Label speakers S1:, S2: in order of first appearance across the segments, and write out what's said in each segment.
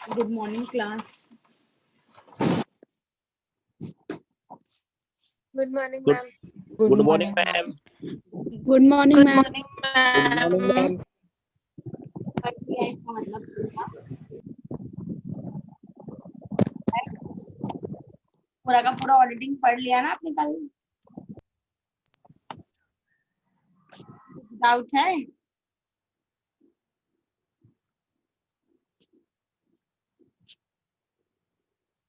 S1: Good morning, class.
S2: Good morning,
S3: Good,
S2: ma'am.
S3: good morning, ma'am.
S4: Good morning ma'am.
S3: Good morning, ma'am.
S1: पढ़ लिया इसका मतलब पूरा पूरा का पूरा ऑडिटिंग पढ़ लिया ना आपने कल? डाउट है?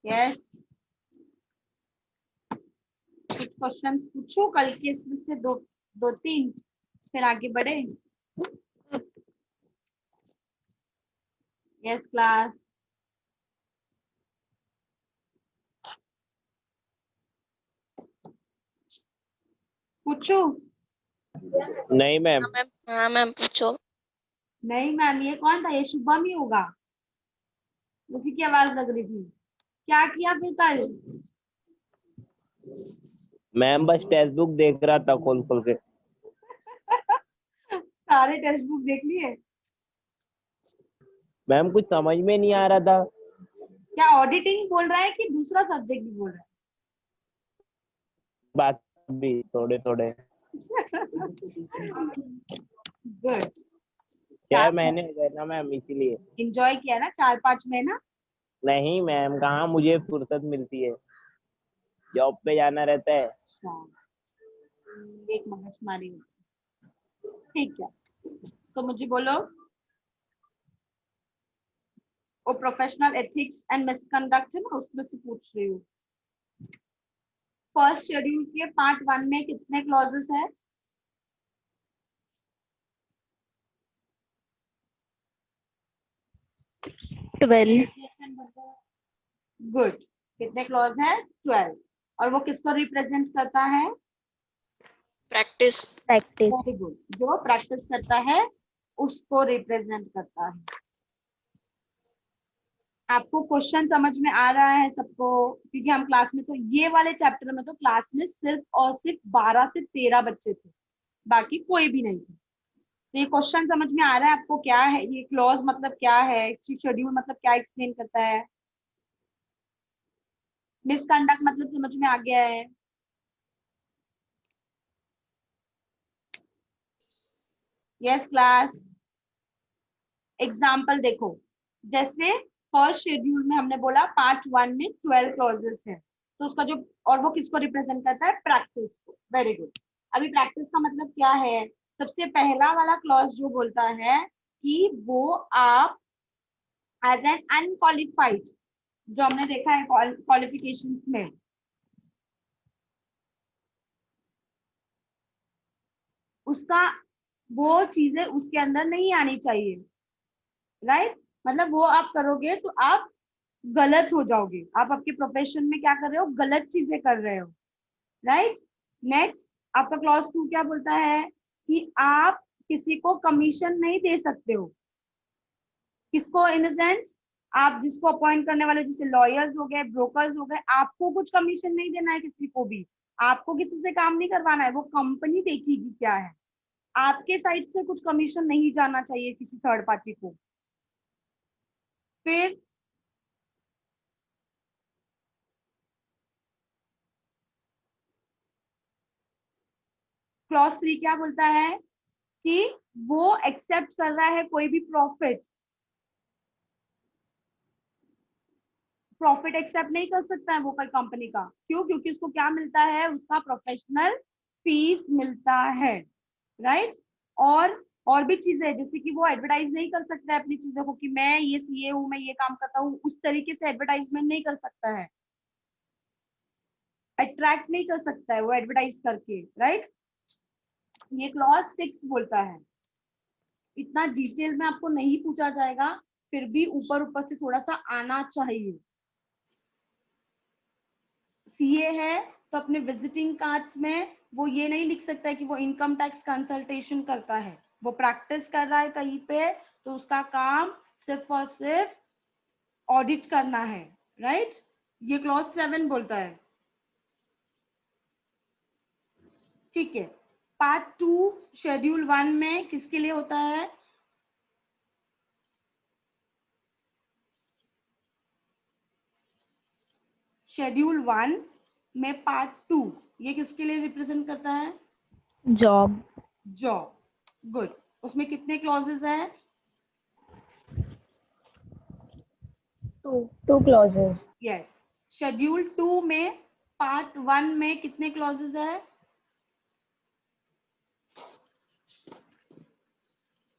S1: यस, कुछ क्वेश्चंस पूछो कल के, इसमें से दो दो तीन, फिर आगे बढ़े। Yes class. पूछो?
S3: नहीं मैम।
S2: हाँ मैम पूछो।
S1: नहीं मैम, ये कौन था? ये शुभम ही होगा, उसी की आवाज लग रही थी। क्या किया फिर कल?
S3: मैम बस टेक्स्ट बुक देख रहा था खोल खोल के।
S1: सारे टेक्स्ट बुक देख लिए?
S3: मैम कुछ समझ में नहीं आ रहा था।
S1: क्या ऑडिटिंग बोल रहा है कि दूसरा सब्जेक्ट भी बोल रहा है?
S3: बाकी भी थोड़े थोड़े
S1: गुड।
S3: 6 महीने हो गए ना मैम, इसीलिए।
S1: एंजॉय किया ना 4-5 महीना?
S3: नहीं मैम, कहाँ मुझे फुर्सत मिलती है, जॉब पे जाना रहता है।
S1: अच्छा, एक मगजमारी। ठीक है, तो मुझे बोलो, वो प्रोफेशनल एथिक्स एंड मिसकंडक्ट है ना, उसमें से पूछ रही हूँ। फर्स्ट शेड्यूल के पार्ट 1 में कितने क्लॉजेस है? गुड। कितने क्लॉज है? 12। और वो किसको रिप्रेजेंट करता है?
S2: प्रैक्टिस।
S1: वेरी गुड, जो प्रैक्टिस करता है उसको रिप्रेजेंट करता है। आपको क्वेश्चन समझ में आ रहा है सबको? क्योंकि हम क्लास में तो ये वाले चैप्टर में तो क्लास में सिर्फ और सिर्फ 12 से 13 बच्चे थे, बाकी कोई भी नहीं थे। तो ये क्वेश्चन समझ में आ रहा है आपको? क्या है ये क्लॉज, मतलब क्या है शेड्यूल, मतलब क्या एक्सप्लेन करता है? मिसकंडक्ट मतलब समझ में आ गया है? Yes class. एग्जाम्पल देखो, जैसे फर्स्ट शेड्यूल में हमने बोला पार्ट 1 में 12 क्लॉजेस है, तो उसका जो, और वो किसको रिप्रेजेंट करता है? प्रैक्टिस को। Very good. अभी प्रैक्टिस का मतलब क्या है? सबसे पहला वाला क्लॉज जो बोलता है कि वो आप एज एन अनक्वालिफाइड, जो हमने देखा है क्वालिफिकेशंस में, उसका वो चीजें उसके अंदर नहीं आनी चाहिए। राइट? मतलब वो आप करोगे तो आप गलत हो जाओगे, आप आपके प्रोफेशन में क्या कर रहे हो? गलत चीजें कर रहे हो। राइट? नेक्स्ट, आपका क्लॉज 2 क्या बोलता है? कि आप किसी को कमीशन नहीं दे सकते हो। किसको? इन द सेंस, आप जिसको अपॉइंट करने वाले, जैसे लॉयर्स हो गए, ब्रोकर्स हो गए, आपको कुछ कमीशन नहीं देना है किसी को भी। आपको किसी से काम नहीं करवाना है, वो कंपनी देखेगी क्या है। आपके साइड से कुछ कमीशन नहीं जाना चाहिए किसी थर्ड पार्टी को। फिर क्लॉज 3 क्या बोलता है? कि वो एक्सेप्ट कर रहा है कोई भी प्रॉफिट। प्रॉफिट एक्सेप्ट नहीं कर सकता है वो कोई कंपनी का। क्यों? क्योंकि उसको क्या मिलता है? उसका प्रोफेशनल फीस मिलता है। राइट? और भी चीजें, जैसे कि वो एडवर्टाइज नहीं कर सकता है अपनी चीजों को, कि मैं ये सीए हूँ, मैं ये काम करता हूँ, उस तरीके से एडवर्टाइजमेंट नहीं कर सकता है, अट्रैक्ट नहीं कर सकता है वो एडवर्टाइज करके। राइट? ये क्लॉज 6 बोलता है। इतना डिटेल में आपको नहीं पूछा जाएगा, फिर भी ऊपर ऊपर से थोड़ा सा आना चाहिए। सीए है तो अपने विजिटिंग कार्ड्स में वो ये नहीं लिख सकता है कि वो इनकम टैक्स कंसल्टेशन करता है। वो प्रैक्टिस कर रहा है कहीं पे, तो उसका काम सिर्फ और सिर्फ ऑडिट करना है। राइट? ये क्लॉज 7 बोलता है। ठीक है। पार्ट 2 शेड्यूल 1 में किसके लिए होता है? शेड्यूल 1 में पार्ट 2 ये किसके लिए रिप्रेजेंट करता है?
S4: Job.
S1: जॉब. गुड. उसमें कितने क्लॉजेस हैं?
S4: Two clauses.
S1: यस. शेड्यूल 2 में पार्ट 1 में कितने क्लॉजेस हैं?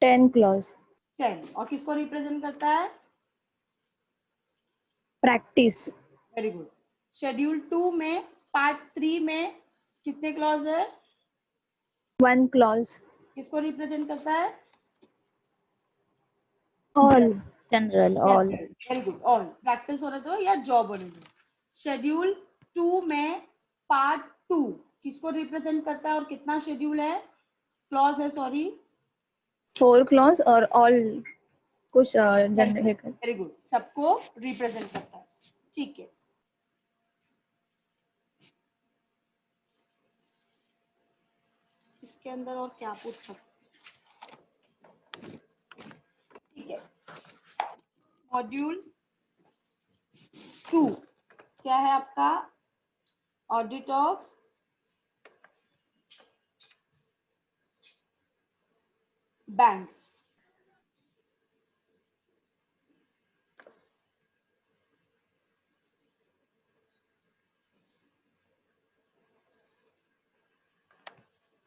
S4: 10 clause.
S1: 10. और किसको रिप्रेजेंट करता है?
S4: Practice.
S1: Very good. शेड्यूल 2 में पार्ट 3 में कितने क्लॉज है?
S4: 1 clause.
S1: किसको रिप्रेजेंट करता है?
S4: All. General. All.
S1: Very good. All. Practice होने दो या जॉब होने दो. शेड्यूल 2 में पार्ट 2 किसको रिप्रेजेंट करता है और कितना शेड्यूल है? क्लॉज है, सॉरी.
S4: 4 clause और all कुछ general.
S1: Very good. सबको रिप्रेजेंट करता है. ठीक है. इसके अंदर और क्या पूछ सकते? ठीक है. मॉड्यूल 2 क्या है आपका? Audit of banks.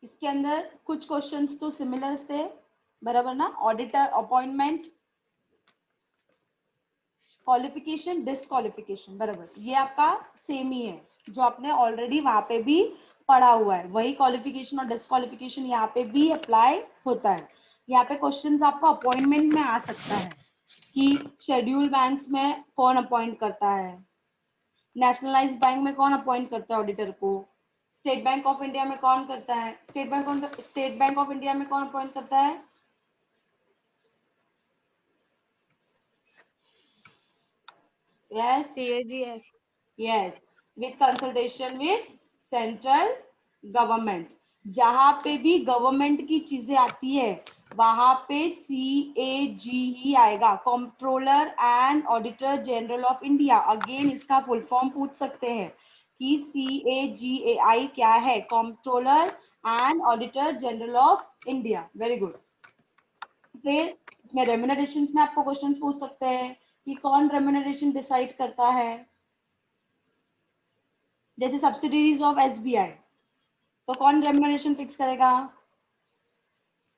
S1: इसके अंदर कुछ क्वेश्चंस तो सिमिलर थे, बराबर ना? ऑडिटर अपॉइंटमेंट, क्वालिफिकेशन, डिसक्वालिफिकेशन, बराबर. ये आपका सेम ही है जो आपने ऑलरेडी वहां पे भी पढ़ा हुआ है. वही क्वालिफिकेशन और डिसक्वालिफिकेशन यहाँ पे भी अप्लाई होता है. यहाँ पे क्वेश्चंस आपका अपॉइंटमेंट में आ सकता है कि शेड्यूल बैंक्स में कौन अपॉइंट करता है, नेशनलाइज बैंक में कौन अपॉइंट करता है ऑडिटर को, स्टेट बैंक ऑफ इंडिया में कौन करता है, स्टेट बैंक ऑफ इंडिया में कौन अपॉइंट करता है? Yes.
S2: CAGF.
S1: Yes. With consultation with central government. जहां पे भी गवर्नमेंट की चीजें आती है वहां पे CAG ही आएगा, controller and auditor general of India. Again इसका फुल फॉर्म पूछ सकते हैं कि CAGAI क्या है? Controller and auditor general of India. Very good. फिर इसमें रेम्यूनरेशन में आपको क्वेश्चन पूछ सकते हैं कि कौन रेम्यूनरेशन डिसाइड करता है. जैसे सब्सिडीज ऑफ SBI, तो कौन रेम्यूनरेशन फिक्स करेगा?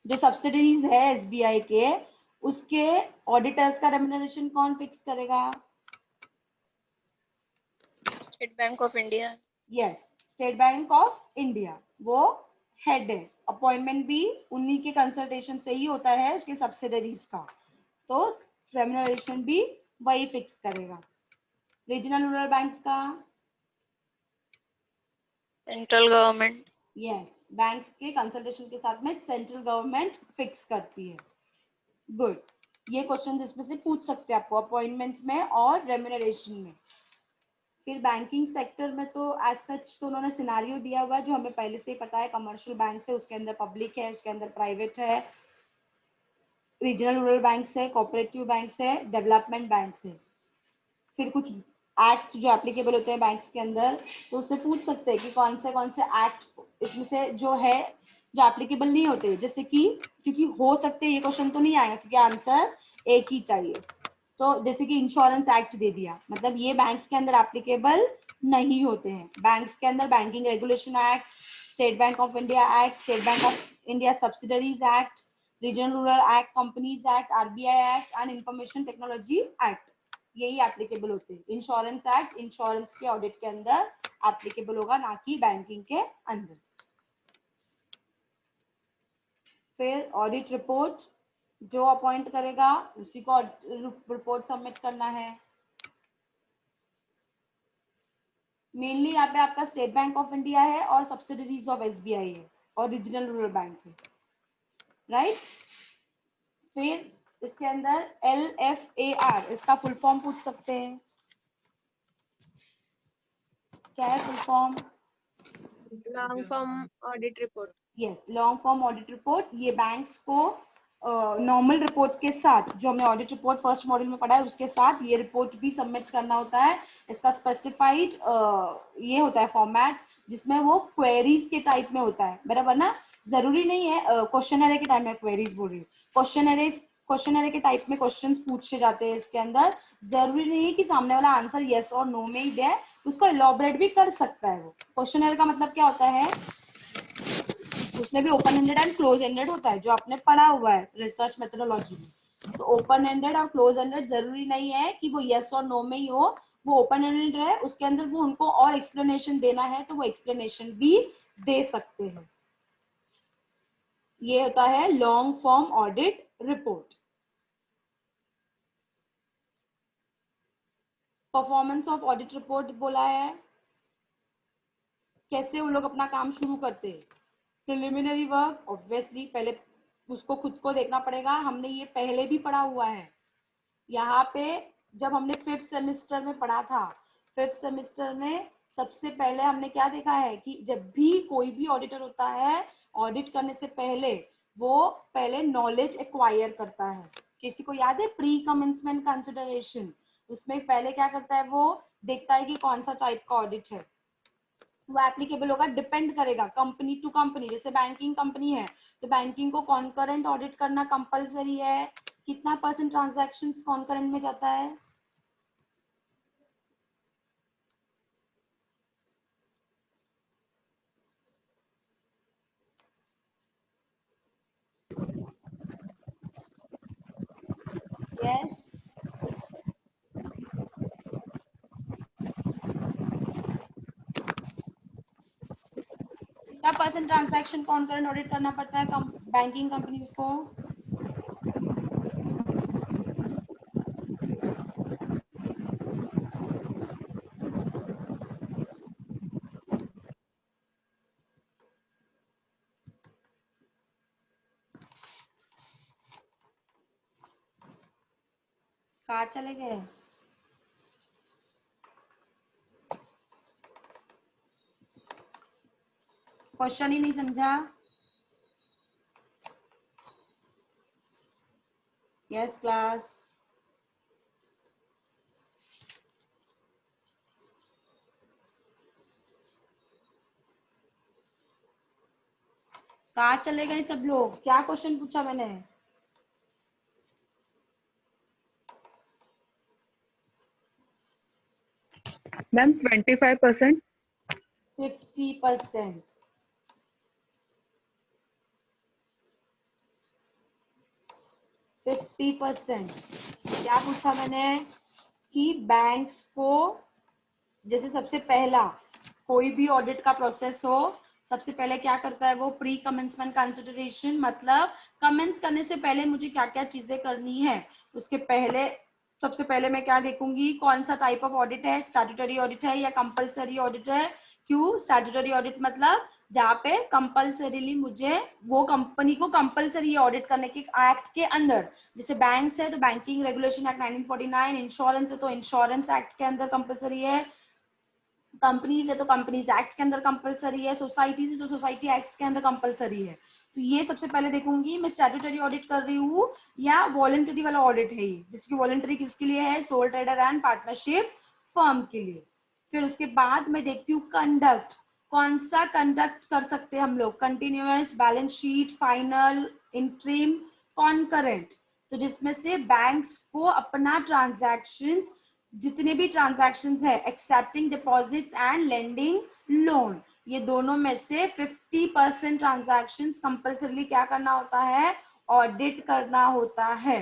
S1: जो सब्सिडीज है SBI के, उसके ऑडिटर्स का रेम्यूनरेशन कौन फिक्स करेगा?
S2: State Bank of India.
S1: Yes. State bank of India वो हेड है. अपॉइंटमेंट भी उन्हीं के कंसल्टेशन से ही होता है उसके सब्सिडरीज का, तो रेम्यूनरेशन भी वही फिक्स करेगा. रीजनल रूरल बैंक्स का?
S2: Central Government.
S1: यस. बैंक्स के कंसल्टेशन के साथ में सेंट्रल गवर्नमेंट फिक्स करती है. गुड. ये क्वेश्चन इसमें से पूछ सकते हैं आपको अपॉइंटमेंट्स में और रेम्यूनरेशन में. फिर बैंकिंग सेक्टर में तो एज सच तो उन्होंने सिनारियो दिया हुआ है जो हमें पहले से ही पता है. कमर्शियल बैंक है, उसके अंदर पब्लिक है, उसके अंदर प्राइवेट है, रीजनल रूरल बैंक्स है, कोऑपरेटिव बैंक्स है, डेवलपमेंट बैंक्स है. फिर कुछ एक्ट्स जो एप्लीकेबल होते हैं बैंक्स के अंदर, तो उससे पूछ सकते हैं कि कौन से एक्ट इसमें से जो है जो एप्लीकेबल नहीं होते. जैसे कि क्योंकि हो सकते हैं ये क्वेश्चन तो नहीं आएगा क्योंकि आंसर एक ही चाहिए. तो जैसे कि इंश्योरेंस एक्ट दे दिया, मतलब ये बैंक्स के अंदर एप्लीकेबल नहीं होते हैं. बैंक्स के अंदर banking regulation act, state bank of India act, state bank of India subsidiaries act, regional rural act, companies act, RBI act and information technology act, यही एप्लीकेबल होते हैं. इंश्योरेंस एक्ट इंश्योरेंस के audit के अंदर applicable होगा, ना कि banking के अंदर. फिर ऑडिट रिपोर्ट जो अपॉइंट करेगा उसी को रिपोर्ट सबमिट करना है. मेनली यहाँ पे आपका स्टेट बैंक ऑफ इंडिया है और सब्सिडरीज ऑफ SBI है और रीजनल रूरल बैंक है, राइट. फिर इसके अंदर LFAR इसका फुल फॉर्म पूछ सकते हैं. क्या है full form?
S2: Long form audit report.
S1: Yes. Long form audit report. ये बैंक्स को नॉर्मल रिपोर्ट के साथ, जो हमने ऑडिट रिपोर्ट फर्स्ट मॉड्यूल में पढ़ा है उसके साथ ये रिपोर्ट भी सबमिट करना होता है। इसका स्पेसिफाइड ये होता है फॉर्मेट, जिसमें वो क्वेरीज के टाइप में होता है, बराबर ना। जरूरी नहीं है क्वेश्चन एरे के टाइप में, क्वेरीज बोल रही हूँ, क्वेश्चन एरे के टाइप में क्वेश्चंस पूछे जाते हैं इसके अंदर। जरूरी नहीं है कि सामने वाला आंसर यस और नो में ही दे, उसको इलॉबरेट भी कर सकता है वो। क्वेश्चन एरे का मतलब क्या होता है, उसमें भी open ended and close ended होता है, जो आपने पढ़ा हुआ है रिसर्च मेथोडोलॉजी में। तो ओपन एंडेड और क्लोज एंडेड जरूरी नहीं है कि वो यस और नो में ही हो, वो ओपन एंडेड है, उसके अंदर वो उनको और एक्सप्लेनेशन देना है तो वो एक्सप्लेनेशन भी दे सकते हैं। ये होता है long form audit report. Performance of audit report बोला है, कैसे वो लोग अपना काम शुरू करते हैं। प्रिलिमिनरी वर्क, ऑब्वियसली पहले उसको खुद को देखना पड़ेगा, हमने ये पहले भी पढ़ा हुआ है। यहाँ पे जब हमने 5th सेमेस्टर में पढ़ा था, 5th सेमेस्टर में सबसे पहले हमने क्या देखा है कि जब भी कोई भी ऑडिटर होता है, ऑडिट करने से पहले वो पहले नॉलेज एक्वायर करता है। किसी को याद है प्री कमेंसमेंट कंसिडरेशन? उसमें पहले क्या करता है, वो देखता है कि कौन सा टाइप का ऑडिट है, वो एप्लीकेबल होगा, डिपेंड करेगा कंपनी टू कंपनी। जैसे बैंकिंग कंपनी है तो बैंकिंग को कॉन्करेंट ऑडिट करना कंपलसरी है। कितना % ट्रांजैक्शंस कॉन्करेंट में जाता है? यस, कितना % ट्रांजैक्शन कॉन्करेंट ऑडिट करना पड़ता है बैंकिंग कंपनीज को? कहाँ चले गए? क्वेश्चन ही नहीं समझा? Yes class. कहाँ चले गए सब लोग? क्या क्वेश्चन पूछा मैंने?
S5: मैम 25%।
S1: 50%। 50%। क्या पूछा मैंने कि बैंक्स को, जैसे सबसे पहला कोई भी ऑडिट का प्रोसेस हो, सबसे पहले क्या करता है वो, प्री कमेंसमेंट कंसिडरेशन, मतलब कमेंस करने से पहले मुझे क्या क्या चीजें करनी है। उसके पहले सबसे पहले मैं क्या देखूंगी, कौन सा टाइप ऑफ ऑडिट है, स्टैट्यूटरी ऑडिट है या कंपलसरी ऑडिट है। क्यों स्टैट्यूटरी ऑडिट? मतलब जहाँ पे कंपलसरीली मुझे वो कंपनी को कंपलसरी ऑडिट करने के एक्ट के अंदर, जैसे बैंक्स है तो बैंकिंग रेगुलेशन एक्ट 1949, इंश्योरेंस है तो इंश्योरेंस एक्ट के अंदर कंपलसरी है, कंपनीज है तो कंपनीज एक्ट के अंदर कंपलसरी है, सोसाइटीज है तो सोसाइटी एक्ट के अंदर कंपलसरी है। तो ये सबसे पहले देखूंगी मैं, स्टैट्यूटरी ऑडिट कर रही हूँ या वॉलंटरी वाला ऑडिट है ये, जिसकी वॉलंटरी किसके लिए है, soul trader and partnership firm के लिए। फिर उसके बाद मैं देखती हूँ कंडक्ट, कौन सा कंडक्ट कर सकते हैं हम लोग, continuous, balance sheet, final, interim, concurrent. तो जिसमें से बैंक्स को अपना ट्रांजैक्शंस, जितने भी ट्रांजैक्शंस है, accepting deposits and lending loan, ये दोनों में से 50% ट्रांजैक्शंस कंपल्सरीली क्या करना होता है, ऑडिट करना होता है।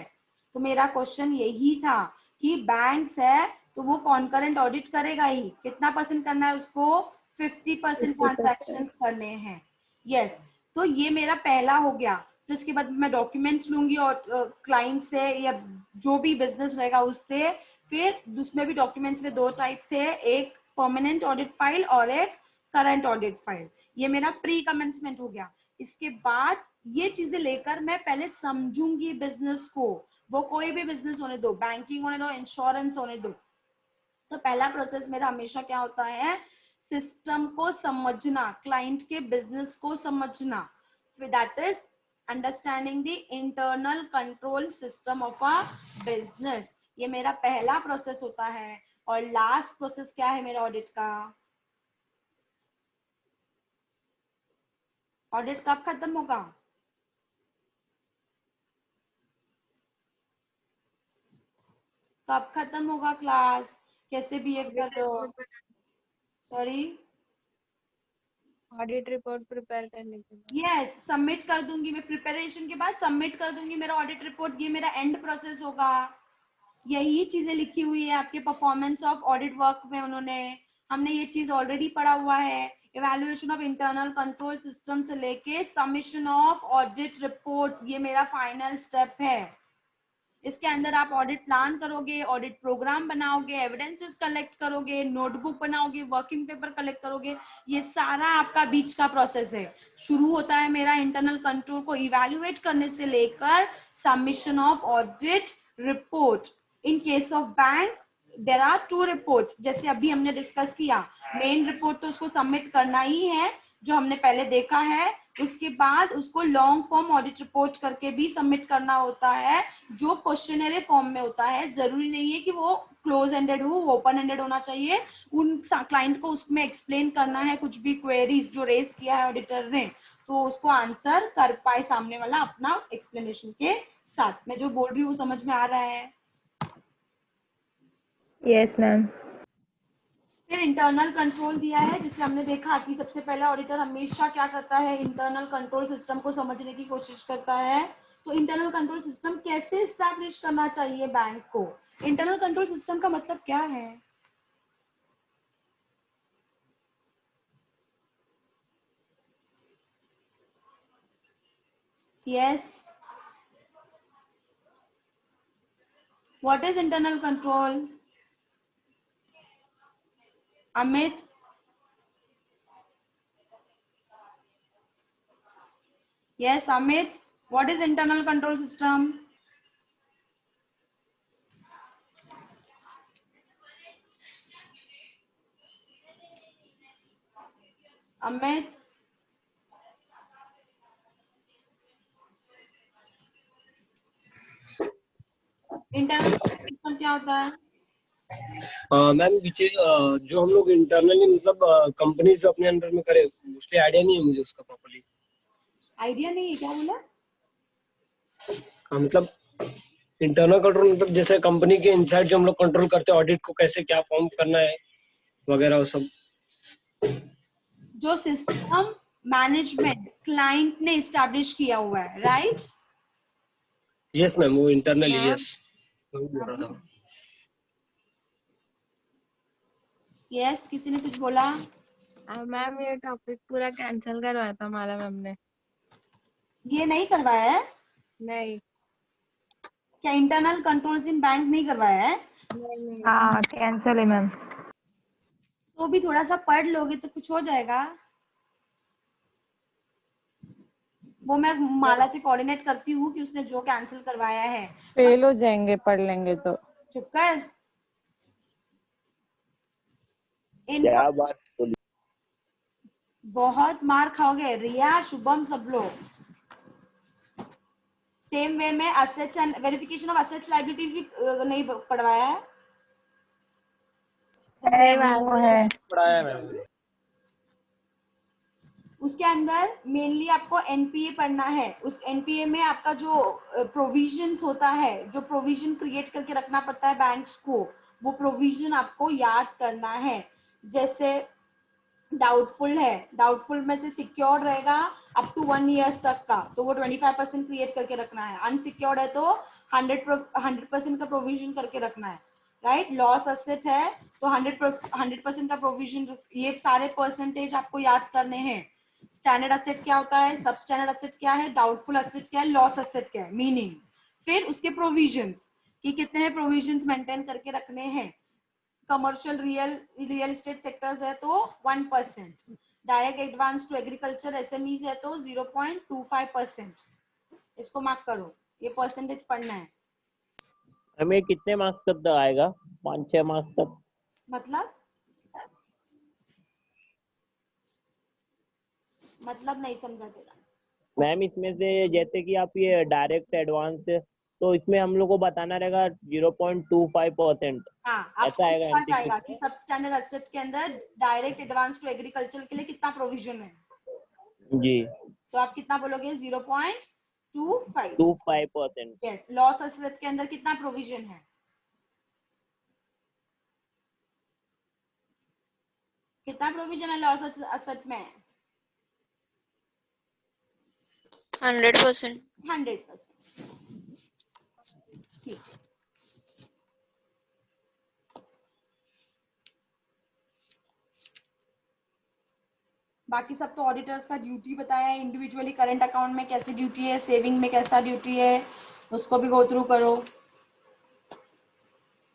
S1: तो मेरा क्वेश्चन यही था कि बैंक्स है तो वो कॉन्करेंट ऑडिट करेगा ही, कितना % करना है उसको, 50%
S4: 50%।
S1: ट्रांजैक्शंस करने हैं। यस, तो ये मेरा पहला हो गया। तो इसके बाद मैं डॉक्यूमेंट्स लूंगी और क्लाइंट से या जो भी बिजनेस रहेगा उससे। फिर उसमें भी डॉक्यूमेंट्स में 2 टाइप थे, एक परमानेंट ऑडिट फाइल और एक करंट ऑडिट फाइल। ये मेरा प्री कमेंसमेंट हो गया। इसके बाद ये चीजें लेकर मैं पहले समझूंगी बिजनेस को, वो कोई भी बिजनेस होने दो, बैंकिंग होने दो, इंश्योरेंस होने दो। तो पहला प्रोसेस मेरा हमेशा क्या होता है, सिस्टम को समझना, क्लाइंट के बिजनेस को समझना, that is understanding the internal control system of a business, ये मेरा पहला प्रोसेस होता है। और लास्ट प्रोसेस क्या है मेरा ऑडिट का? ऑडिट कब खत्म होगा? कब खत्म होगा क्लास? कैसे बिहेव कर रहे हो? सॉरी,
S2: ऑडिट रिपोर्ट प्रिपेयर करने के बाद।
S1: यस, सबमिट कर दूंगी मैं, प्रिपरेशन के बाद सबमिट कर दूंगी मेरा ऑडिट रिपोर्ट। ये मेरा एंड प्रोसेस होगा। यही चीजें लिखी हुई है आपके परफॉर्मेंस ऑफ ऑडिट वर्क में, उन्होंने, हमने ये चीज ऑलरेडी पढ़ा हुआ है। Evaluation of internal control system से लेके सबमिशन ऑफ ऑडिट रिपोर्ट, ये मेरा फाइनल स्टेप है। इसके अंदर आप ऑडिट प्लान करोगे, ऑडिट प्रोग्राम बनाओगे, एविडेंसेस कलेक्ट करोगे, नोटबुक बनाओगे, वर्किंग पेपर कलेक्ट करोगे। ये सारा आपका बीच का प्रोसेस है। शुरू होता है मेरा इंटरनल कंट्रोल को इवैल्यूएट करने से लेकर submission of audit report. In case of bank there are 2 reports, जैसे अभी हमने डिस्कस किया। मेन रिपोर्ट तो उसको सबमिट करना ही है, जो हमने पहले देखा है। उसके बाद उसको लॉन्ग फॉर्म ऑडिट रिपोर्ट करके भी सबमिट करना होता है, जो क्वेश्चनरी फॉर्म में होता है। जरूरी नहीं है कि वो क्लोज एंडेड हो, ओपन एंडेड होना चाहिए। उन क्लाइंट को उसमें एक्सप्लेन करना है कुछ भी क्वेरीज जो रेज किया है ऑडिटर ने, तो उसको आंसर कर पाए सामने वाला अपना एक्सप्लेनेशन के साथ। मैं जो बोल रही हूँ समझ में आ रहा है?
S4: Yes, ma'am.
S1: फिर इंटरनल कंट्रोल दिया है, जिससे हमने देखा कि सबसे पहले ऑडिटर हमेशा क्या करता है, इंटरनल कंट्रोल सिस्टम को समझने की कोशिश करता है। तो इंटरनल कंट्रोल सिस्टम कैसे स्टैब्लिश करना चाहिए बैंक को? इंटरनल कंट्रोल सिस्टम का मतलब क्या है? Yes, what is internal control? Amit, yes Amit, what is internal control system? Amit, internal system क्या होता है?
S6: मैम जो हम लोग इंटरनली मतलब कंपनीज अपने अंडर में करे, मोस्टली आइडिया नहीं है मुझे उसका प्रॉपर्ली।
S1: आइडिया नहीं है, क्या बोला?
S6: मतलब इंटरनल कंट्रोल मतलब जैसे कंपनी के इनसाइड जो हम लोग कंट्रोल करते हैं, ऑडिट को कैसे क्या फॉर्म करना है वगैरह वो सब।
S1: जो सिस्टम मैनेजमेंट क्लाइंट ने इस्टेब्लिश किया हुआ है, राइट?
S6: यस मैम, वो इंटरनली
S2: मैम,
S6: यस बोल रहा था।
S1: यस, किसी ने कुछ बोला?
S2: मैम ये टॉपिक पूरा कैंसिल करवाया था माला मैम ने।
S1: ये नहीं करवाया है?
S2: नहीं
S1: क्या इंटरनल कंट्रोल्स इन बैंक नहीं करवाया है?
S2: नहीं
S4: हाँ, कैंसल है मैम।
S1: तो भी थोड़ा सा पढ़ लोगे तो कुछ हो जाएगा। वो मैं माला से कोऑर्डिनेट करती हूँ कि उसने जो कैंसिल करवाया है।
S5: फेल हो जाएंगे पढ़ लेंगे तो।
S1: चुप कर।
S3: क्या बात बोली?
S1: बहुत मार खाओगे रिया, शुभम, सब लोग। सेम वे में assets and verification of assets liability भी नहीं पढ़वाया है?
S4: वो है।
S3: पढ़ाया मैम।
S1: उसके अंदर मेनली आपको एनपीए पढ़ना है। उस एनपीए में आपका जो प्रोविजंस होता है, जो प्रोविजन क्रिएट करके रखना पड़ता है बैंक्स को, वो प्रोविजन आपको याद करना है। जैसे डाउटफुल है, डाउटफुल में से सिक्योर्ड रहेगा अप टू 1 ईयर तक का, तो वो 25% क्रिएट करके रखना है। अनसिक्योर्ड है तो 100% का प्रोविजन करके रखना है, राइट? लॉस असेट है तो 100% का प्रोविजन, ये सारे परसेंटेज आपको याद करने हैं। स्टैंडर्ड असेट क्या होता है, सब स्टैंडर्ड असेट क्या है, डाउटफुल असेट क्या है, लॉस असेट क्या है, मीनिंग। फिर उसके प्रोविजंस कि कितने प्रोविजंस मेंटेन करके रखने हैं। कमर्शियल रियल एस्टेट सेक्टर्स है तो 1%, direct advance to agriculture SMEs है तो 0.25%। इसको मार्क करो, ये परसेंटेज पढ़ना है।
S3: हमें कितने मार्क्स तक आएगा? 5-6 मार्क्स तक?
S1: मतलब नहीं समझा तेरा।
S3: मैम इसमें से जैसे कि आप ये डायरेक्ट एडवांस, तो इसमें हम लोग को बताना रहेगा 0.25%।
S1: हाँ,
S3: ऐसा
S1: आपको
S3: आएगा
S1: पूछा
S3: MCQ
S1: जाएगा कि
S3: में।
S1: सब स्टैंडर्ड एसेट के अंदर डायरेक्ट एडवांस टू एग्रीकल्चर के लिए कितना प्रोविजन है,
S3: जी,
S1: तो आप कितना बोलोगे 0.25।
S3: 25%।
S1: यस, लॉस एसेट के अंदर कितना प्रोविजन है, कितना प्रोविजन है लॉस एसेट में?
S2: 100%।
S1: 100%। ठीक है। बाकी सब तो ऑडिटर्स का ड्यूटी बताया है, इंडिविजुअली करंट अकाउंट में कैसी ड्यूटी है, सेविंग में कैसा ड्यूटी है, उसको भी गो थ्रू करो।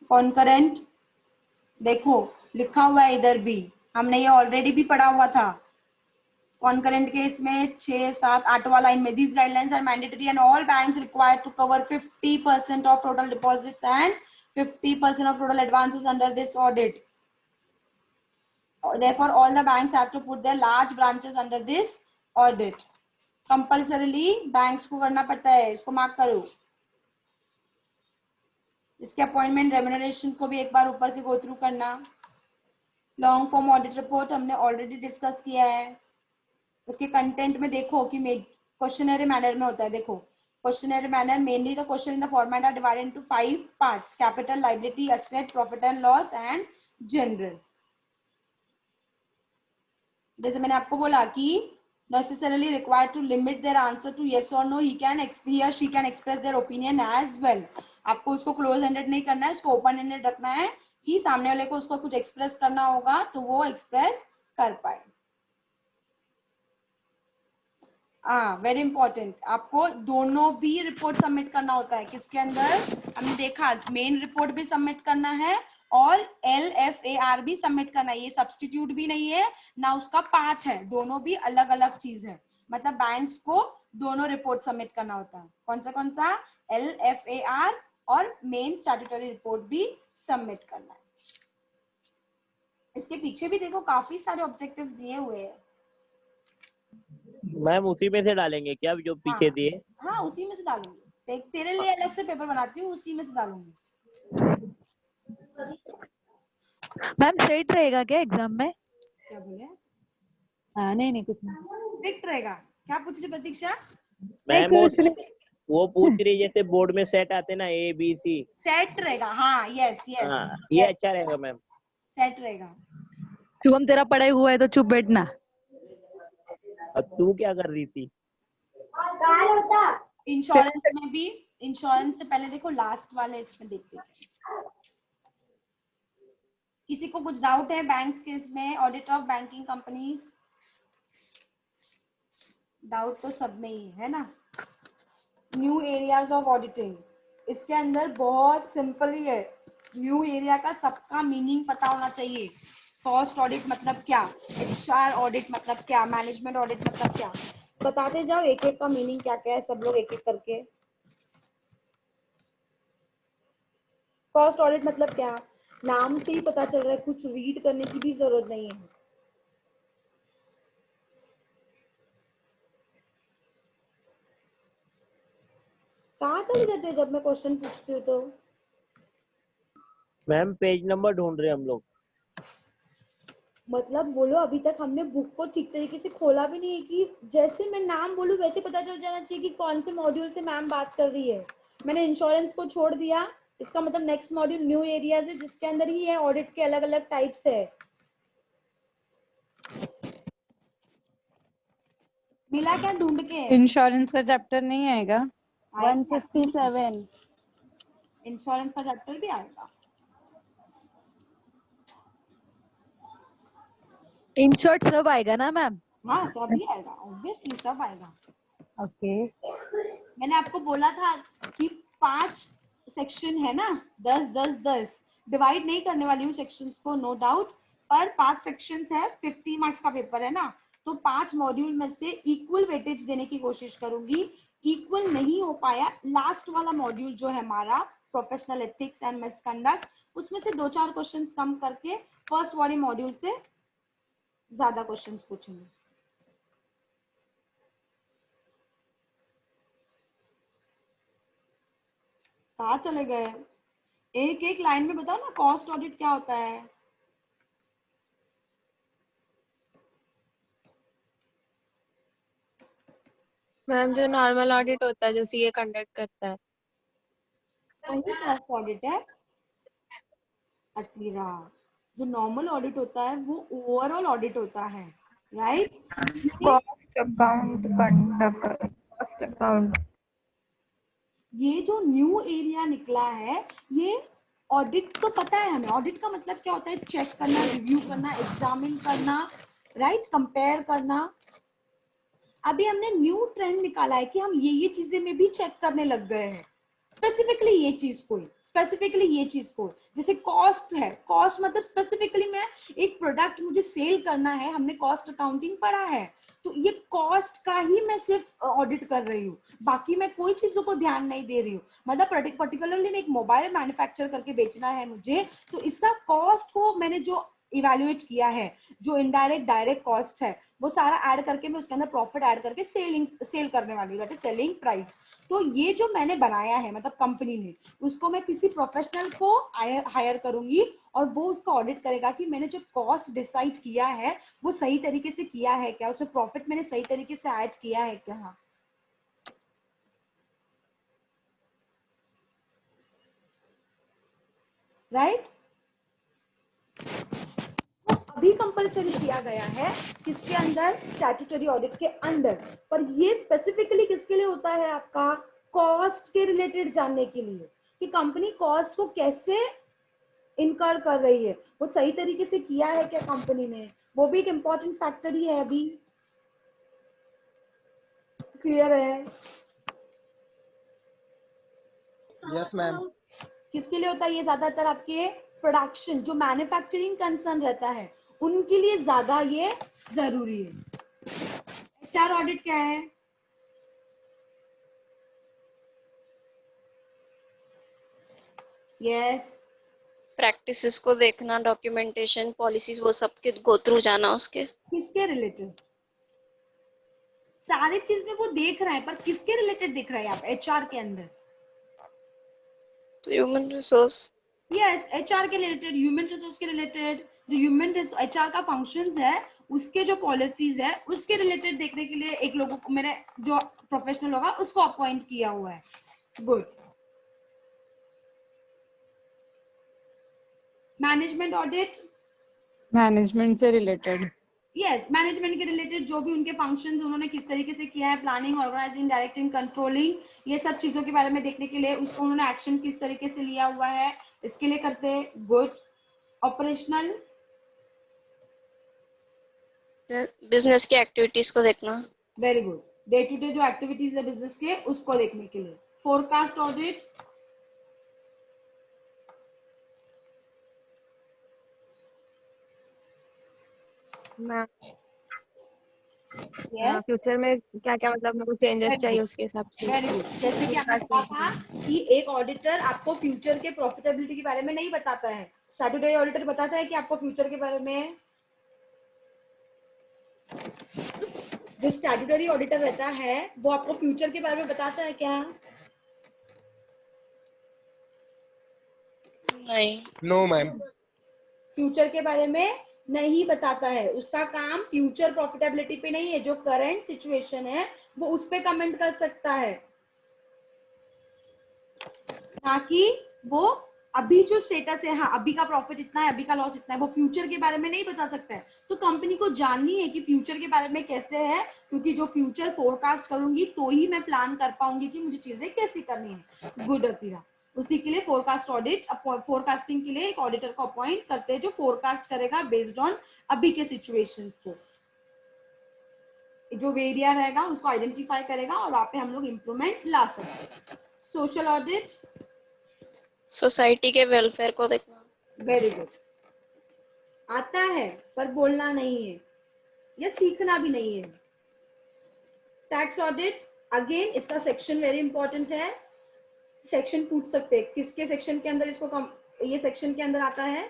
S1: कॉन्करेंट देखो लिखा हुआ है इधर भी, हमने ये ऑलरेडी भी पढ़ा हुआ था। कॉन्करेंट केस में 6, 7, 8वां लाइन में these guidelines are mandatory and all banks required to cover 50% of total deposits and 50% of total advances under this audit. Therefore, all the banks have to put their large branches under this audit. Compulsorily banks को करना पड़ता है, इसको mark करो। इसके appointment remuneration को भी एक बार ऊपर से गो थ्रू करना। लॉन्ग फॉर्म ऑडिट रिपोर्ट हमने ऑलरेडी डिस्कस किया है। उसके कंटेंट में देखो कि क्वेश्चनरी मैनर में होता है। देखो questionnaire manner mainly the question in the format are divided into 5 parts: capital, liability, asset, profit and loss and general. जैसे मैंने आपको बोला कि necessarily required to limit their answer to yes or no, he or she can express their opinion as well. आपको उसको close ended नहीं करना है, उसको ओपन एंडेड रखना है कि सामने वाले को उसको कुछ एक्सप्रेस करना होगा तो वो एक्सप्रेस कर पाए। वेरी इंपॉर्टेंट, आपको दोनों भी रिपोर्ट सबमिट करना होता है। किसके अंदर हमने देखा, मेन रिपोर्ट भी सबमिट करना है और LFAR भी सबमिट करना है। ये सब्स्टिट्यूट भी नहीं है ना उसका पार्ट है, दोनों भी अलग अलग चीज है। मतलब बैंक्स को दोनों रिपोर्ट सबमिट करना होता है। कौन सा LFAR और मेन स्टैट्यूटरी रिपोर्ट भी सबमिट करना है। इसके पीछे भी देखो काफी सारे ऑब्जेक्टिव्स दिए हुए हैं।
S3: मैम उसी में से डालेंगे क्या जो पीछे दिए?
S1: हाँ उसी में से डालूंगी, देख तेरे लिए अलग से पेपर बनाती हूँ, उसी में से डालूंगी।
S7: मैम स्ट्रेट रहेगा क्या एग्जाम में?
S1: क्या बोले?
S7: नहीं कुछ नहीं।
S1: स्ट्रिक्ट रहेगा? क्या पूछ रही प्रतीक्षा?
S3: मैम वो पूछ रही जैसे बोर्ड में सेट आते ना ABC,
S1: सेट रहेगा। हाँ यस यस,
S3: हाँ ये अच्छा रहेगा मैम।
S1: सेट रहेगा।
S7: शुभम तेरा पढ़ाई हुआ है तो चुप बैठना।
S3: अब तू क्या कर रही थी?
S1: इंश्योरेंस में भी, इंश्योरेंस से पहले देखो लास्ट वाले इसमें देखते हैं। किसी को कुछ डाउट है बैंक्स के इसमें, audit of banking companies? Doubt तो सब में ही है ना। न्यू एरियाज ऑफ ऑडिटिंग, इसके अंदर बहुत सिंपल ही है। न्यू एरिया का सबका मीनिंग पता होना चाहिए। कॉस्ट ऑडिट मतलब क्या, HR ऑडिट मतलब क्या, मैनेजमेंट ऑडिट मतलब क्या, बताते जाओ एक एक का मीनिंग क्या क्या है, सब लोग एक एक करके। कॉस्ट ऑडिट मतलब क्या, नाम से ही पता चल रहा है, कुछ रीड करने की भी जरूरत नहीं है। कहाँ चले जाते हैं जब मैं क्वेश्चन पूछती हूँ तो?
S3: मैम पेज नंबर ढूंढ रहे हम लोग।
S1: मतलब बोलो, अभी तक हमने बुक को ठीक तरीके से खोला भी नहीं है कि जैसे मैं नाम बोलूं वैसे पता चल जाना चाहिए कि कौन से मॉड्यूल से मैम बात कर रही है। मैंने इंश्योरेंस को छोड़ दिया, इसका मतलब नेक्स्ट मॉड्यूल न्यू एरियाज है जिसके अंदर ही है ऑडिट के अलग अलग टाइप्स है। मिला क्या ढूंढ के?
S5: इंश्योरेंस का चैप्टर नहीं आएगा?
S1: 157 इंश्योरेंस का चैप्टर भी आएगा।
S7: इन शॉर्ट सब आएगा ना मैम?
S1: हाँ सब ही आएगा, ऑब्वियसली सब आएगा।
S7: ओके
S1: मैंने आपको बोला था कि 5 सेक्शन है ना, 10 डिवाइड नहीं करने वाली हूँ सेक्शंस को, नो डाउट, पर 5 सेक्शंस है, 50 मार्क्स का पेपर है ना, तो 5 मॉड्यूल में से इक्वल वेटेज देने की कोशिश करूंगी। इक्वल नहीं हो पाया, लास्ट वाला मॉड्यूल जो है हमारा प्रोफेशनल एथिक्स एंड मिसकंडक्ट, उसमें से 2-4 क्वेश्चंस कम करके फर्स्ट वाले मॉड्यूल से ज्यादा क्वेश्चंस पूछेंगे। कहाँ चले गए? एक एक लाइन में बताओ ना, कॉस्ट ऑडिट क्या होता है?
S2: मैम जो नॉर्मल ऑडिट होता है जो सीए कंडक्ट करता है।
S1: वही कॉस्ट ऑडिट है अतीरा। जो नॉर्मल ऑडिट होता है वो ओवरऑल ऑडिट होता है, right?
S4: Cost account conduct, cost account.
S1: ये जो न्यू एरिया निकला है, ये ऑडिट तो पता है हमें। ऑडिट का मतलब क्या होता है? चेक करना, रिव्यू करना, एग्जामिन करना, राइट, कंपेयर करना। अभी हमने न्यू ट्रेंड निकाला है कि हम ये चीजें में भी चेक करने लग गए हैं। स्पेसिफिकली ये चीज को जैसे कॉस्ट है। कॉस्ट मतलब स्पेसिफिकली मैं एक प्रोडक्ट मुझे सेल करना है, हमने कॉस्ट अकाउंटिंग पढ़ा है, तो ये कॉस्ट का ही मैं सिर्फ ऑडिट कर रही हूँ, बाकी मैं कोई चीजों को ध्यान नहीं दे रही हूँ। मतलब पर्टिकुलरली मैं एक मोबाइल मैन्युफैक्चर करके बेचना है मुझे, तो इसका कॉस्ट को मैंने जो इवेल्युएट किया है, जो इनडायरेक्ट डायरेक्ट कॉस्ट है, वो सारा ऐड करके मैं उसके अंदर प्रॉफिट ऐड करके सेल करने वाली हूँ, दैट इज सेलिंग प्राइस। तो ये जो मैंने बनाया है, मतलब कंपनी ने, उसको मैं किसी प्रोफेशनल को हायर करूंगी और वो उसका ऑडिट करेगा कि मैंने जो कॉस्ट डिसाइड किया है वो सही तरीके से किया है क्या, उसमें प्रॉफिट मैंने सही तरीके से ऐड किया है क्या, राइट? अभी कंपलसरी किया गया है किसके अंदर? स्टैट्यूटरी ऑडिट के अंदर। पर ये स्पेसिफिकली किसके लिए होता है? आपका कॉस्ट के रिलेटेड जानने के लिए कि कंपनी कॉस्ट को कैसे इनकर कर रही है, वो सही तरीके से किया है क्या कंपनी ने, वो भी एक इंपॉर्टेंट फैक्टर ही है। अभी क्लियर है?
S6: Yes ma'am.
S1: किसके लिए होता है ये? ज्यादातर आपके प्रोडक्शन, जो मैन्युफैक्चरिंग कंसर्न रहता है, उनके लिए ज्यादा ये जरूरी है। एचआर ऑडिट क्या है? यस,
S8: प्रैक्टिसेस को देखना, डॉक्यूमेंटेशन, पॉलिसीज, वो सब के गो थ्रू जाना उसके।
S1: किसके रिलेटेड? सारी चीज में वो देख रहा है, पर किसके रिलेटेड देख रहा है आप एचआर के अंदर?
S8: Human resource.
S1: यस, एचआर के रिलेटेड, ह्यूमन रिसोर्स के रिलेटेड, जो ह्यूमन एचआर का फंक्शंस है, उसके जो पॉलिसीज है उसके रिलेटेड देखने के लिए एक लोगों को मैंने, जो प्रोफेशनल होगा उसको अपॉइंट किया हुआ है। गुड। मैनेजमेंट ऑडिट,
S5: मैनेजमेंट से रिलेटेड।
S1: यस, मैनेजमेंट के रिलेटेड जो भी उनके फंक्शंस उन्होंने किस तरीके से किया है, प्लानिंग, ऑर्गेनाइजिंग, डायरेक्टिंग, कंट्रोलिंग, ये सब चीजों के बारे में देखने के लिए उसको उन्होंने एक्शन किस तरीके से लिया हुआ है, इसके लिए करते हैं। गुड। ऑपरेशनल,
S8: बिजनेस की एक्टिविटीज को देखना।
S1: Very good. Day to day जो एक्टिविटीज है बिजनेस के, उसको देखने के लिए। Forecast audit,
S2: ma'am
S1: yes,
S2: future में क्या क्या मतलब मेरे को चेंजेस चाहिए उसके हिसाब से।
S1: Very good. जैसे कि आपने कहा था कि एक ऑडिटर आपको फ्यूचर के प्रॉफिटेबिलिटी के बारे में नहीं बताता है, स्टैट्यूटरी ऑडिटर बताता है कि आपको फ्यूचर के बारे में। जो स्टैट्यूटरी ऑडिटर रहता है वो आपको फ्यूचर के बारे में बताता है क्या?
S8: नहीं।
S6: No ma'am.
S1: फ्यूचर के बारे में नहीं बताता है। उसका काम फ्यूचर प्रॉफिटेबिलिटी पे नहीं है, जो करंट सिचुएशन है वो उस पे कमेंट कर सकता है, ताकि वो अभी जो स्टेटस है, हाँ अभी का प्रॉफिट इतना है, अभी का लॉस इतना है, वो फ्यूचर के बारे में नहीं बता सकता है। तो कंपनी को जाननी है कि फ्यूचर के बारे में कैसे है, क्योंकि जो फ्यूचर फोरकास्ट करूंगी तो ही मैं प्लान कर पाऊंगी कि मुझे चीजें कैसी करनी है। गुड अतीरा। उसी के लिए फोरकास्ट ऑडिट, फोरकास्टिंग के लिए एक ऑडिटर को अपॉइंट करते हैं जो फोरकास्ट करेगा बेस्ड ऑन अभी के सिचुएशंस को, जो वेरिया रहेगा उसको आइडेंटिफाई करेगा और वहां पे हम लोग इंप्रूवमेंट ला सकते हैं। सोशल ऑडिट,
S8: सोसाइटी के वेलफेयर को देखना।
S1: Very good. आता है पर बोलना नहीं है या सीखना भी नहीं है। टैक्स ऑडिट, अगेन इसका सेक्शन वेरी इंपॉर्टेंट है। सेक्शन पूछ सकते हैं किसके सेक्शन के अंदर इसको ये सेक्शन के अंदर आता है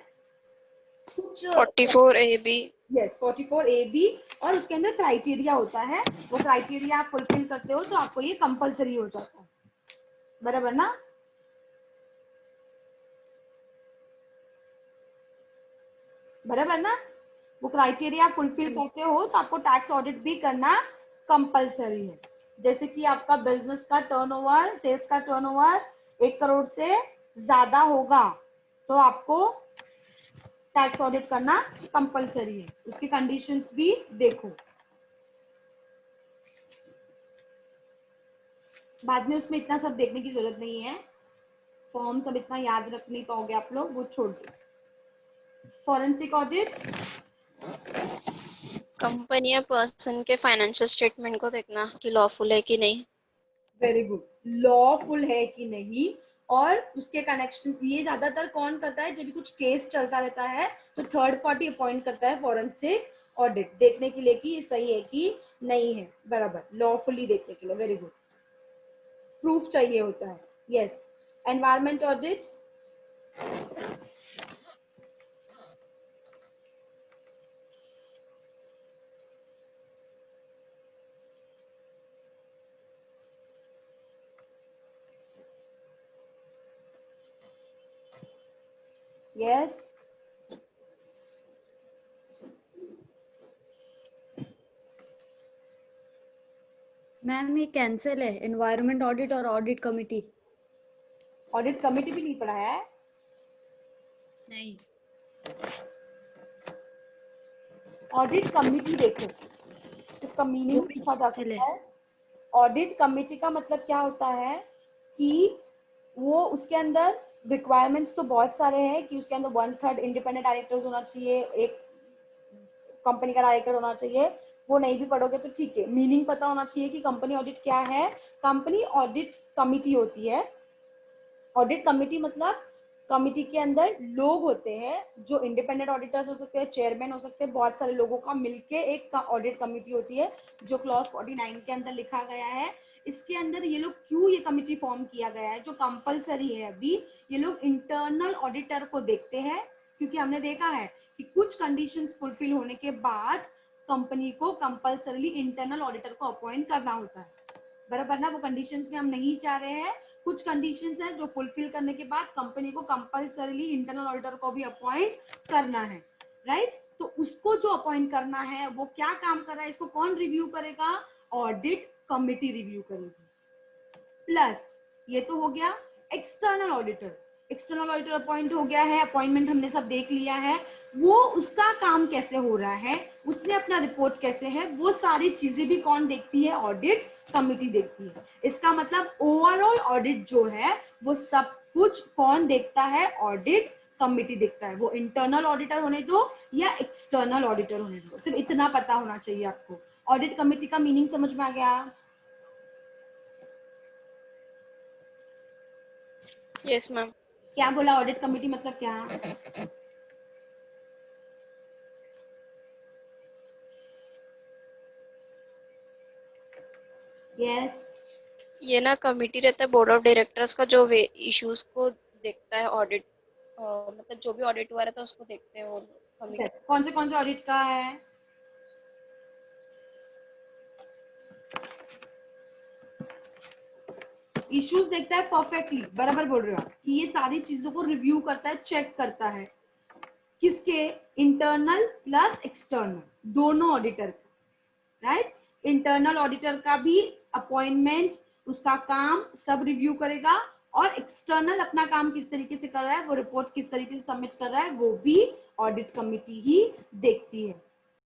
S1: कुछ
S8: 44 AB।
S1: यस, 44 AB, और उसके अंदर क्राइटेरिया होता है, वो क्राइटेरिया आप फुलफिल करते हो तो आपको ये कंपलसरी हो जाता है, बराबर ना? बराबर ना? वो क्राइटेरिया फुलफिल करते हो तो आपको टैक्स ऑडिट भी करना कंपलसरी है। जैसे कि आपका बिजनेस का टर्नओवर, सेल्स का टर्नओवर 1 करोड़ से ज्यादा होगा तो आपको टैक्स ऑडिट करना कंपलसरी है। उसकी कंडीशंस भी देखो, बाद में उसमें इतना सब देखने की जरूरत नहीं है, फॉर्म सब इतना याद रख नहीं पाओगे आप लोग, वो छोड़ दो। फॉरेंसिक ऑडिट,
S8: कंपनी या पर्सन के फाइनेंशियल स्टेटमेंट को देखना कि लॉफुल है कि नहीं।
S1: वेरी गुड, लॉफुल है कि नहीं, और उसके कनेक्शन, ये ज्यादातर कौन करता है, जब भी कुछ केस चलता रहता है तो थर्ड पार्टी अपॉइंट करता है फॉरेंसिक ऑडिट देखने के लिए कि ये सही है कि नहीं है, बराबर, लॉफुली देखने के लिए। वेरी गुड, प्रूफ चाहिए होता है। Yes, environment audit, yes,
S7: ma'am ये कैंसिल है, एनवायरनमेंट ऑडिट और ऑडिट कमिटी।
S1: ऑडिट कमिटी भी नहीं पढ़ाया है?
S7: नहीं।
S1: ऑडिट कमिटी देखो, इसका मीनिंग पूछा जा सकता है। ऑडिट कमिटी का मतलब क्या होता है कि वो उसके अंदर रिक्वायरमेंट्स तो बहुत सारे हैं कि उसके अंदर 1/3 इंडिपेंडेंट डायरेक्टर्स होना चाहिए, एक कंपनी का डायरेक्टर होना चाहिए। वो नहीं भी पढ़ोगे तो ठीक है, मीनिंग पता होना चाहिए कि कंपनी ऑडिट क्या है। कंपनी ऑडिट कमिटी होती है। ऑडिट कमिटी मतलब कमिटी के अंदर लोग होते हैं जो इंडिपेंडेंट ऑडिटर्स हो सकते हैं, चेयरमैन हो सकते हैं, बहुत सारे लोगों का मिलके एक ऑडिट कमिटी होती है जो क्लॉज 49 के अंदर लिखा गया है। इसके अंदर ये लोग क्यों ये कमिटी फॉर्म किया गया है, जो कंपलसरी है अभी, ये लोग इंटरनल ऑडिटर को देखते हैं, क्योंकि हमने देखा है कि कुछ कंडीशंस फुलफिल होने के बाद कंपनी को कंपलसरीली इंटरनल ऑडिटर को अपॉइंट करना होता है, बराबर ना? वो कंडीशंस में हम नहीं चाह रहे हैं, कुछ कंडीशंस हैं जो फुलफिल करने के बाद कंपनी को कंपलसरीली इंटरनल ऑडिटर को भी अपॉइंट करना है, राइट? तो उसको जो अपॉइंट करना है वो क्या काम कर रहा है, इसको कौन रिव्यू करेगा? ऑडिट कमिटी रिव्यू करेगी। प्लस ये तो हो गया external auditor. External auditor appoint हो गया है, अपॉइंटमेंट हमने सब देख लिया है, वो उसका काम कैसे हो रहा है, उसने अपना रिपोर्ट कैसे है, वो सारी चीजें भी कौन देखती है? ऑडिट कमिटी देखती है। इसका मतलब ओवरऑल ऑडिट जो है वो सब कुछ कौन देखता है? ऑडिट कमिटी देखता है। वो इंटरनल ऑडिटर होने दो या एक्सटर्नल ऑडिटर होने दो, सिर्फ इतना पता होना चाहिए आपको। ऑडिट कमिटी का मीनिंग समझ में आ गया?
S8: Yes ma'am.
S1: क्या बोला? ऑडिट कमिटी मतलब क्या? यस,
S8: ये ना कमिटी रहता है बोर्ड ऑफ डायरेक्टर्स का, जो इश्यूज को देखता है ऑडिट, मतलब जो भी ऑडिट हुआ रहता है उसको देखते हैं वो कमिटी।
S1: कौन से ऑडिट का है? इश्यूज देखता है, परफेक्टली बराबर बोल रहे हो आप, कि ये सारी चीजों को रिव्यू करता है, चेक करता है। किसके? इंटरनल प्लस एक्सटर्नल, दोनों ऑडिटर का, राइट? इंटरनल ऑडिटर का भी अपॉइंटमेंट, उसका काम सब रिव्यू करेगा, और एक्सटर्नल अपना काम किस तरीके से कर रहा है, वो रिपोर्ट किस तरीके से सबमिट कर रहा है, वो भी ऑडिट कमिटी ही देखती है।